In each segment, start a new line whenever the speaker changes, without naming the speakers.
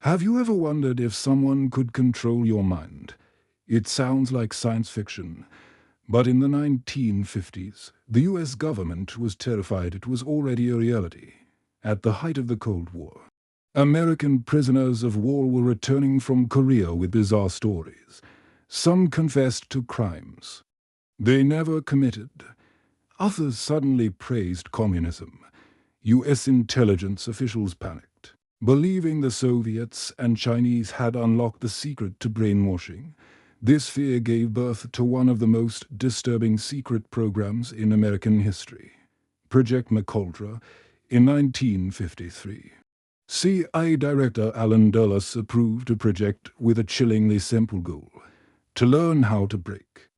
Have you ever wondered if someone could control your mind? It sounds like science fiction, but in the 1950s, the US government was terrified it was already a reality. At the height of the Cold War, American prisoners of war were returning from Korea with bizarre stories. Some confessed to crimes they never committed. Others suddenly praised communism. US intelligence officials panicked, believing the Soviets and Chinese had unlocked the secret to brainwashing. This fear gave birth to one of the most disturbing secret programs in American history, Project MKUltra, in 1953. CIA Director Alan Dulles approved a project with a chillingly simple goal: to learn how to break,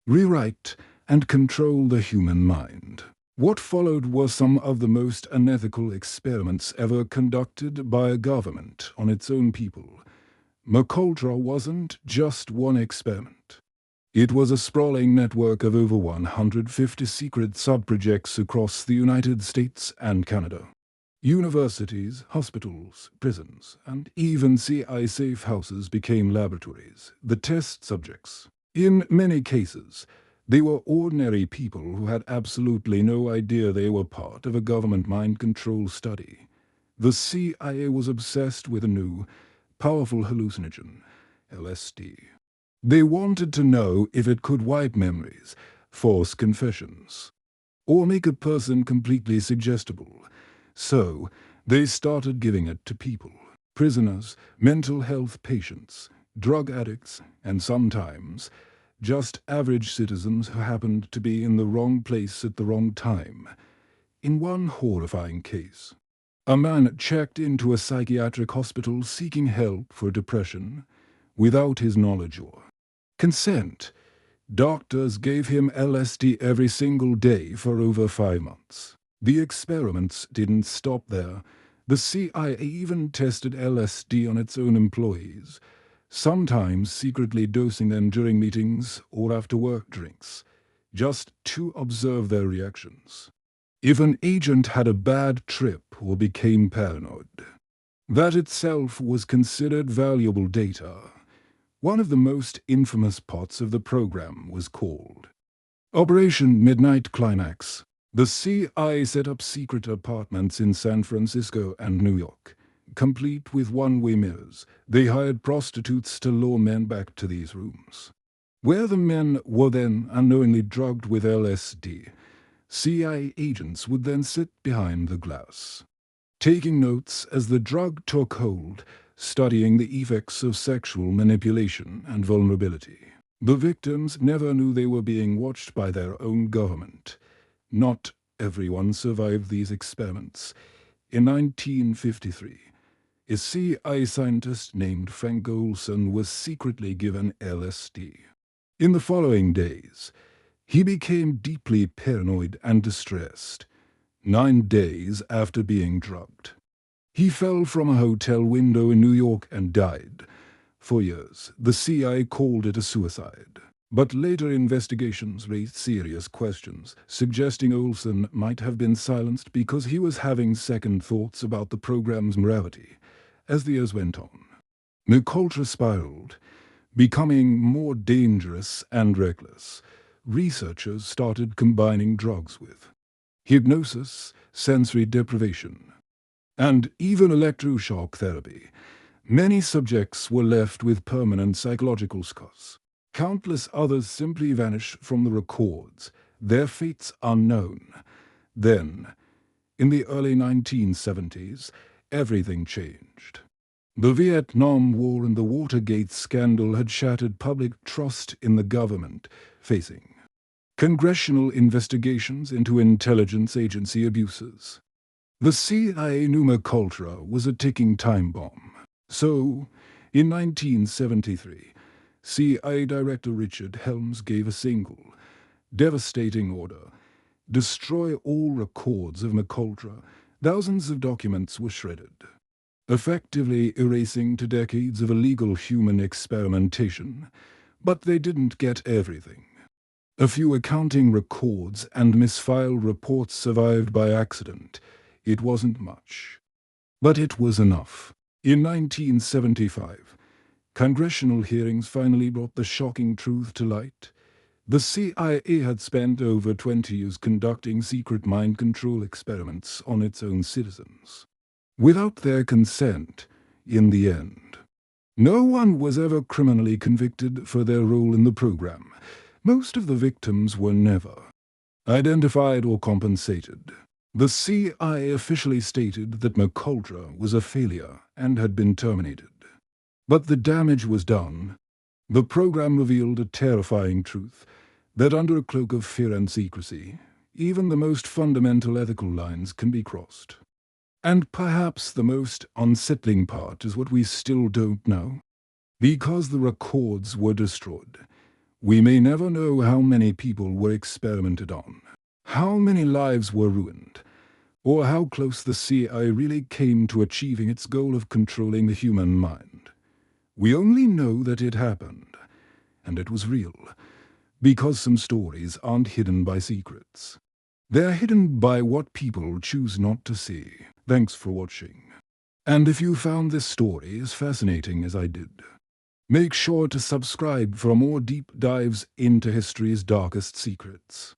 rewrite, and control the human mind. What followed were some of the most unethical experiments ever conducted by a government on its own people. MKUltra wasn't just one experiment. It was a sprawling network of over 150 secret sub-projects across the United States and Canada. Universities, hospitals, prisons, and even CIA safe houses became laboratories, the test subjects. In many cases, they were ordinary people who had absolutely no idea they were part of a government mind control study. The CIA was obsessed with a new, powerful hallucinogen, LSD. They wanted to know if it could wipe memories, force confessions, or make a person completely suggestible. So, they started giving it to people: prisoners, mental health patients, drug addicts, and sometimes just average citizens who happened to be in the wrong place at the wrong time. In one horrifying case, a man checked into a psychiatric hospital seeking help for depression without his knowledge or consent. Doctors gave him LSD every single day for over 5 months. The experiments didn't stop there. The CIA even tested LSD on its own employees, sometimes secretly dosing them during meetings or after work drinks, just to observe their reactions. If an agent had a bad trip or became paranoid, that itself was considered valuable data. One of the most infamous parts of the program was called Operation Midnight Climax. The CIA set up secret apartments in San Francisco and New York, complete with one-way mirrors. They hired prostitutes to lure men back to these rooms, where the men were then unknowingly drugged with LSD. CIA agents would then sit behind the glass, taking notes as the drug took hold, studying the effects of sexual manipulation and vulnerability. The victims never knew they were being watched by their own government. Not everyone survived these experiments. In 1953, a CIA scientist named Frank Olson was secretly given LSD. In the following days, he became deeply paranoid and distressed. 9 days after being drugged, he fell from a hotel window in New York and died. For years, the CIA called it a suicide. But later investigations raised serious questions, suggesting Olson might have been silenced because he was having second thoughts about the program's morality. As the years went on, MKUltra spiraled, becoming more dangerous and reckless. Researchers started combining drugs with hypnosis, sensory deprivation, and even electroshock therapy. Many subjects were left with permanent psychological scars. Countless others simply vanished from the records, their fates unknown. Then, in the early 1970s, everything changed. The Vietnam War and the Watergate scandal had shattered public trust in the government, facing congressional investigations into intelligence agency abuses. The CIA knew MKUltra was a ticking time bomb. So, in 1973, CIA Director Richard Helms gave a single, devastating order: destroy all records of MKUltra. Thousands of documents were shredded, effectively erasing 2 decades of illegal human experimentation. But they didn't get everything. A few accounting records and misfiled reports survived by accident. It wasn't much, but it was enough. In 1975, congressional hearings finally brought the shocking truth to light. The CIA had spent over 20 years conducting secret mind control experiments on its own citizens, without their consent, in the end. No one was ever criminally convicted for their role in the program. Most of the victims were never identified or compensated. The CIA officially stated that MKUltra was a failure and had been terminated. But the damage was done. The program revealed a terrifying truth, that under a cloak of fear and secrecy, even the most fundamental ethical lines can be crossed. And perhaps the most unsettling part is what we still don't know. Because the records were destroyed, we may never know how many people were experimented on, how many lives were ruined, or how close the CIA really came to achieving its goal of controlling the human mind. We only know that it happened, and it was real, because some stories aren't hidden by secrets. They're hidden by what people choose not to see. Thanks for watching. And if you found this story as fascinating as I did, make sure to subscribe for more deep dives into history's darkest secrets.